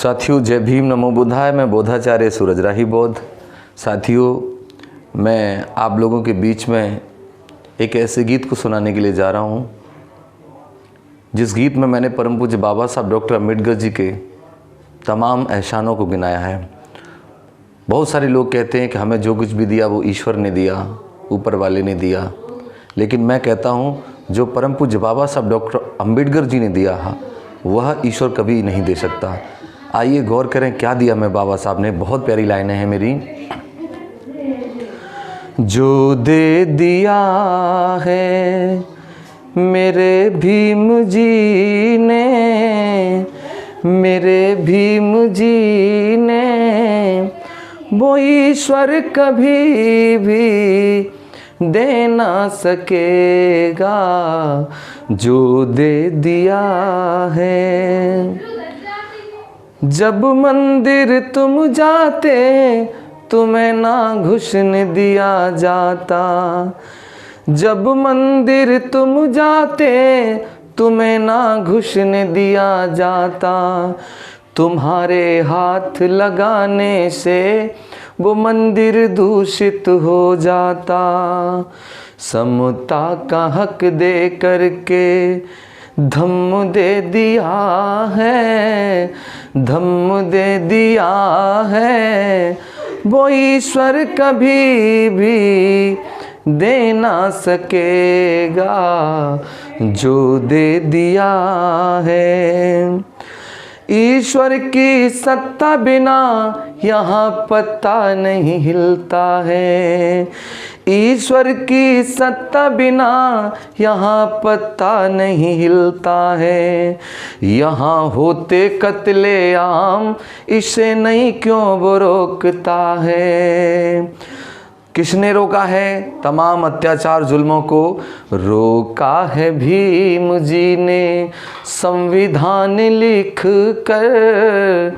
साथियों, जय भीम, नमो बुद्धाय। मैं बोधाचार्य सूरजराही बौद्ध। साथियों, मैं आप लोगों के बीच में एक ऐसे गीत को सुनाने के लिए जा रहा हूँ जिस गीत में मैंने परम पूज्य बाबा साहब डॉक्टर अम्बेडकर जी के तमाम एहसानों को गिनाया है। बहुत सारे लोग कहते हैं कि हमें जो कुछ भी दिया वो ईश्वर ने दिया, ऊपर वाले ने दिया, लेकिन मैं कहता हूँ जो परम पूज्य बाबा साहब डॉक्टर अम्बेडकर जी ने दिया वह ईश्वर कभी नहीं दे सकता। आइए गौर करें क्या दिया मैं बाबा साहब ने। बहुत प्यारी लाइनें हैं मेरी। जो दे दिया है मेरे भीम जी ने, मेरे भीम जी ने, वो ईश्वर कभी भी दे ना सकेगा। जो दे दिया है, जब मंदिर तुम जाते तुम्हें ना घुसने दिया जाता। जब मंदिर तुम जाते तुम्हें ना घुसने दिया जाता। तुम्हारे हाथ लगाने से वो मंदिर दूषित हो जाता। समता का हक दे करके धम्म दे दिया है, धम्म दे दिया है, वो ईश्वर कभी भी दे ना सकेगा। जो दे दिया है, ईश्वर की सत्ता बिना यहाँ पत्ता नहीं हिलता है। ईश्वर की सत्ता बिना यहाँ पत्ता नहीं हिलता है। यहाँ होते कत्ले आम इसे नहीं क्यों वो रोकता है। किसने रोका है? तमाम अत्याचार जुल्मों को रोका है भीम जी ने। संविधान लिख कर,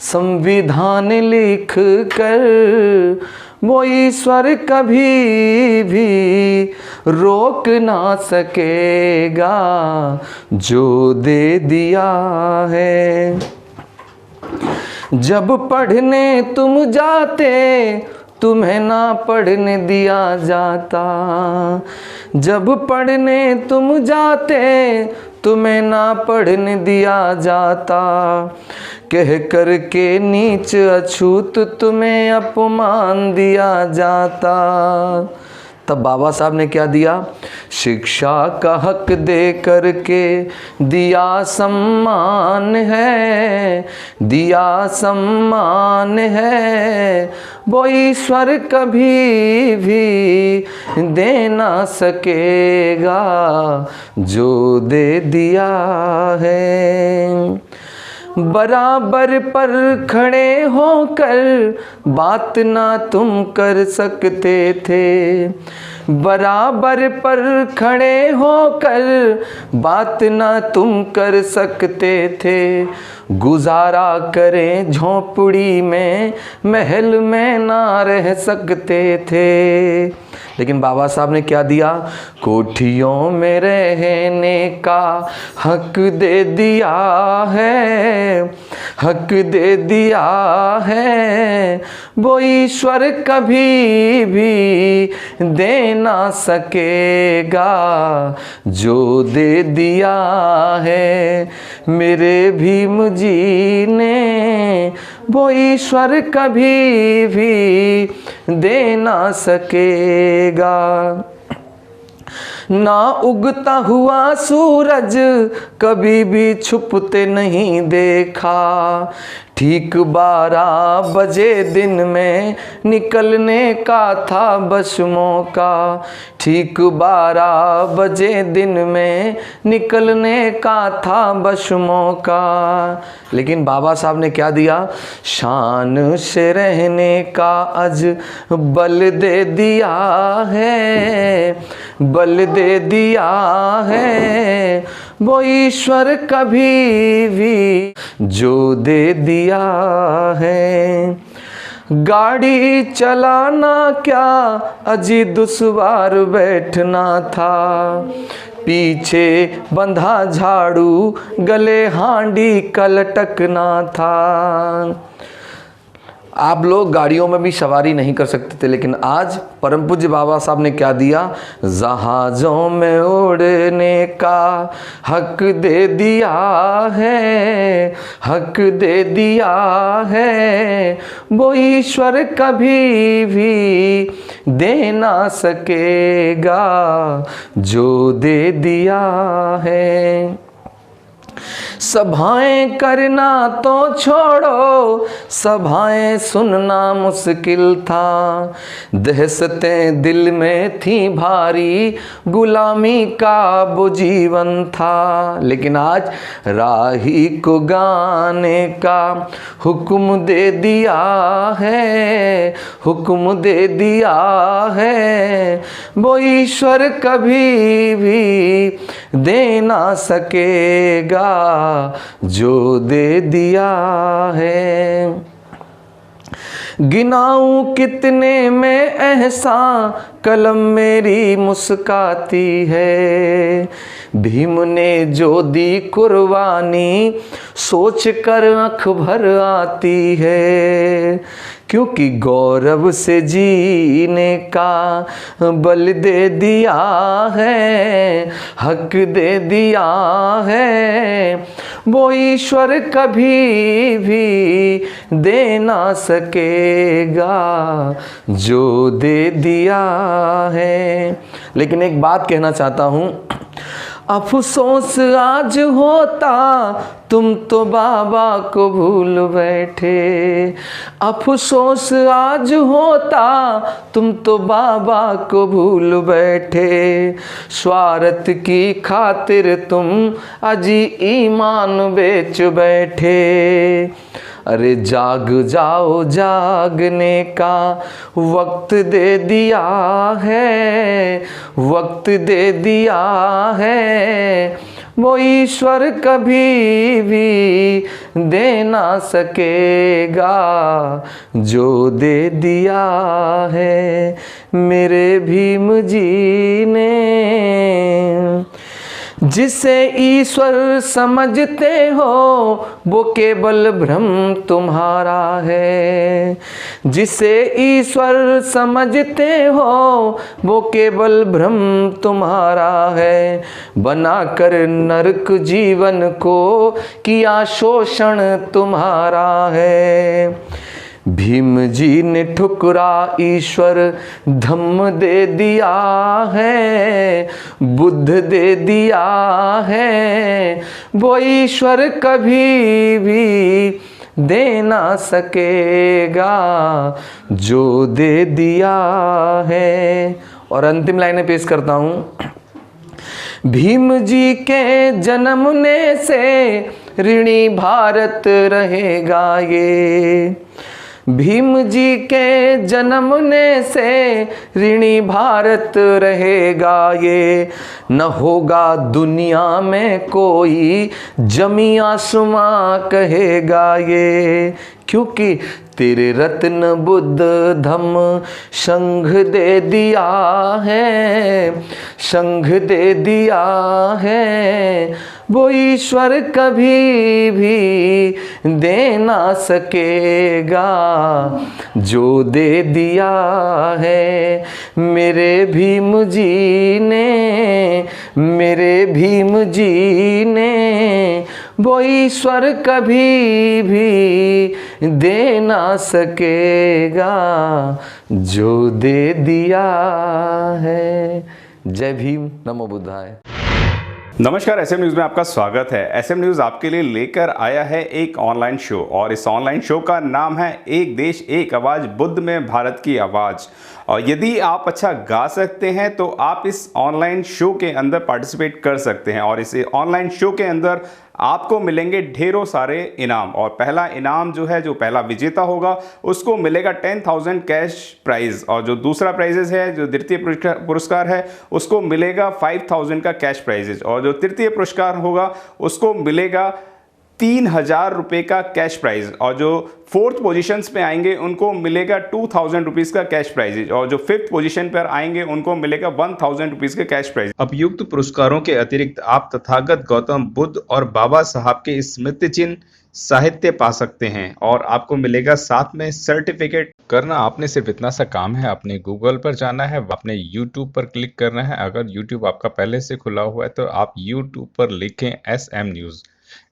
संविधान लिख कर, वो ईश्वर कभी भी रोक ना सकेगा। जो दे दिया है, जब पढ़ने तुम जाते तुम्हें ना पढ़ने दिया जाता। जब पढ़ने तुम जाते तुम्हें ना पढ़ने दिया जाता। कह कर के नीच अछूत तुम्हें अपमान दिया जाता। तब बाबा साहब ने क्या दिया? शिक्षा का हक दे करके दिया सम्मान है, दिया सम्मान है, वो ईश्वर कभी भी दे ना सकेगा। जो दे दिया है, बराबर पर खड़े होकर बात ना तुम कर सकते थे। बराबर पर खड़े होकर बात ना तुम कर सकते थे। गुजारा करें झोंपड़ी में, महल में ना रह सकते थे। लेकिन बाबा साहब ने क्या दिया? कोठियों में रहने का हक दे दिया है, हक दे दिया है, वो ईश्वर कभी भी दे ना सकेगा। जो दे दिया है मेरे भीम जी ने, वो ईश्वर कभी भी दे ना सकेगा। ना उगता हुआ सूरज कभी भी छुपते नहीं देखा। ठीक 12 बजे दिन में निकलने का था बस मौका। ठीक 12 बजे दिन में निकलने का था बस मौका। लेकिन बाबा साहब ने क्या दिया? शान से रहने का अज बल दे दिया है, बल दे दिया है, वो ईश्वर कभी भी जो दे दिया है। गाड़ी चलाना क्या अजी दुश्वार बैठना था। पीछे बंधा झाड़ू, गले हांडी का लटकना था। आप लोग गाड़ियों में भी सवारी नहीं कर सकते थे, लेकिन आज परम पूज्य बाबा साहब ने क्या दिया? जहाज़ों में उड़ने का हक दे दिया है, हक दे दिया है। वो ईश्वर कभी भी दे ना सकेगा जो दे दिया है। सभाएं करना तो छोड़ो, सभाएं सुनना मुश्किल था। दहशतें दिल में थी भारी, गुलामी का वो जीवन था। लेकिन आज राही को गाने का हुक्म दे दिया है, हुक्म दे दिया है। वो ईश्वर कभी भी दे ना सकेगा जो दे दिया है। गिनाऊं कितने में एहसान, कलम मेरी मुस्काती है। भीम ने जो दी कुर्बानी, सोच कर आँख भर आती है। क्योंकि गौरव से जीने का बल दे दिया है, हक दे दिया है। वो ईश्वर कभी भी दे ना सकेगा जो दे दिया है। लेकिन एक बात कहना चाहता हूँ, अफसोस आज होता तुम तो बाबा को भूल बैठे। अफसोस आज होता तुम तो बाबा को भूल बैठे। स्वार्थ की खातिर तुम अजी ईमान बेच बैठे। अरे जाग जाओ, जागने का वक्त दे दिया है, वक्त दे दिया है। वो ईश्वर कभी भी दे ना सकेगा जो दे दिया है। मेरे भीम जी ने जिसे ईश्वर समझते हो, वो केवल भ्रम तुम्हारा है। जिसे ईश्वर समझते हो, वो केवल भ्रम तुम्हारा है। बनाकर नरक जीवन को किया शोषण तुम्हारा है। भीम जी ने ठुकरा ईश्वर धम्म दे दिया है, बुद्ध दे दिया है। वो ईश्वर कभी भी दे ना सकेगा जो दे दिया है। और अंतिम लाइनें पेश करता हूँ। भीम जी के जन्मने से ऋणी भारत रहेगा ये। भीम जी के जन्मने से ऋणी भारत रहेगा ये। न होगा दुनिया में कोई जमी आसमां कहेगा ये। क्योंकि तेरे रत्न बुद्ध धम्म संघ दे दिया है, संघ दे दिया है। वो ईश्वर कभी भी दे ना सकेगा जो दे दिया है। मेरे भीम जी ने, मेरे भीम जी ने वो ईश्वर कभी भी दे ना सकेगा जो दे दिया है। जय भीम, नमो बुद्धाय। नमस्कार, एसएम न्यूज़ में आपका स्वागत है। एसएम न्यूज़ आपके लिए लेकर आया है एक ऑनलाइन शो और इस ऑनलाइन शो का नाम है एक देश एक आवाज़, बुद्ध में भारत की आवाज़। और यदि आप अच्छा गा सकते हैं तो आप इस ऑनलाइन शो के अंदर पार्टिसिपेट कर सकते हैं और इस ऑनलाइन शो के अंदर आपको मिलेंगे ढेरों सारे इनाम। और पहला इनाम जो है, जो पहला विजेता होगा उसको मिलेगा 10,000 कैश प्राइज़, और जो दूसरा प्राइजेज है, जो द्वितीय पुरस्कार है, उसको मिलेगा 5,000 का कैश प्राइजेज, और जो तृतीय पुरस्कार होगा उसको मिलेगा 3,000 रुपये का कैश प्राइज, और जो 4th पोजीशंस पे आएंगे उनको मिलेगा 2,000 रुपीज़ का कैश प्राइज, और जो 5th पोजीशन पर आएंगे उनको मिलेगा 1,000 रुपीज़ का कैश प्राइज। अब युक्त पुरस्कारों के अतिरिक्त आप तथागत गौतम बुद्ध और बाबा साहब के स्मृति चिन्ह साहित्य पा सकते हैं, और आपको मिलेगा साथ में सर्टिफिकेट। करना आपने सिर्फ इतना सा काम है, अपने गूगल पर जाना है, अपने यूट्यूब पर क्लिक करना है। अगर यूट्यूब आपका पहले से खुला हुआ है तो आप यूट्यूब पर लिखें SM न्यूज़।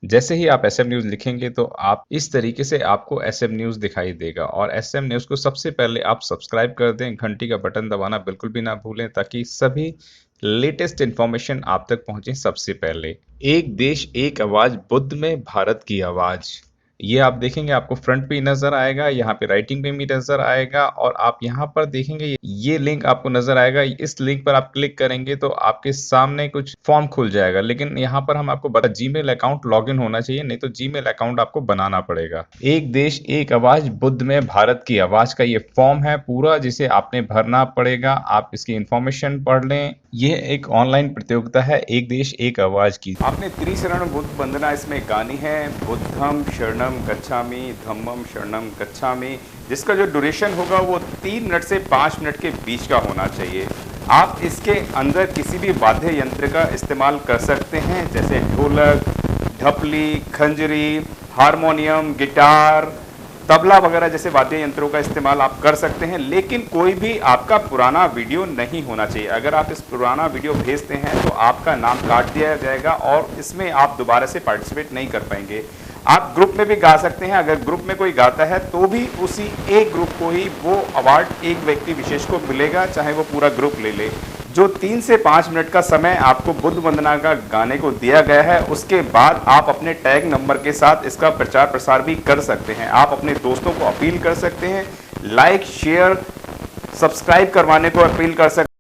जैसे ही आप SM न्यूज़ लिखेंगे तो आप इस तरीके से आपको SM न्यूज़ दिखाई देगा, और SM न्यूज़ को सबसे पहले आप सब्सक्राइब कर दें, घंटी का बटन दबाना बिल्कुल भी ना भूलें, ताकि सभी लेटेस्ट इंफॉर्मेशन आप तक पहुंचे सबसे पहले। एक देश एक आवाज, बुद्ध में भारत की आवाज, ये आप देखेंगे आपको फ्रंट पे नजर आएगा, यहाँ पे राइटिंग पे भी नजर आएगा, और आप यहाँ पर देखेंगे ये लिंक आपको नजर आएगा। इस लिंक पर आप क्लिक करेंगे तो आपके सामने कुछ फॉर्म खुल जाएगा, लेकिन यहाँ पर हम आपको बता, जीमेल अकाउंट लॉगिन होना चाहिए, नहीं तो जीमेल अकाउंट आपको बनाना पड़ेगा। एक देश एक आवाज, बुद्ध में भारत की आवाज का ये फॉर्म है पूरा, जिसे आपने भरना पड़ेगा। आप इसकी इंफॉर्मेशन पढ़ लें। ये एक ऑनलाइन प्रतियोगिता है, एक देश एक आवाज की। आपने त्रिशरण बुद्ध वंदना इसमें गानी है, बुद्धम शरणम गच्छामि, धम्मम शरणम गच्छामि, जिसका जो ड्यूरेशन होगा वो 3 मिनट से 5 मिनट के बीच का होना चाहिए। आप इसके अंदर किसी भी वाद्य यंत्र का इस्तेमाल कर सकते हैं, जैसे ढोलक, ढपली, खंजरी, हारमोनियम, गिटार, तबला वगैरह जैसे वाद्य यंत्रों का इस्तेमाल आप कर सकते हैं, लेकिन कोई भी आपका पुराना वीडियो नहीं होना चाहिए। अगर आप इस पुराना वीडियो भेजते हैं तो आपका नाम काट दिया जाएगा और इसमें आप दोबारा से पार्टिसिपेट नहीं कर पाएंगे। आप ग्रुप में भी गा सकते हैं, अगर ग्रुप में कोई गाता है तो भी उसी एक ग्रुप को ही वो अवार्ड एक व्यक्ति विशेष को मिलेगा, चाहे वो पूरा ग्रुप ले ले। जो 3 से 5 मिनट का समय आपको बुद्ध वंदना का गाने को दिया गया है, उसके बाद आप अपने टैग नंबर के साथ इसका प्रचार प्रसार भी कर सकते हैं। आप अपने दोस्तों को अपील कर सकते हैं, लाइक शेयर सब्सक्राइब करवाने को अपील कर सकते हैं।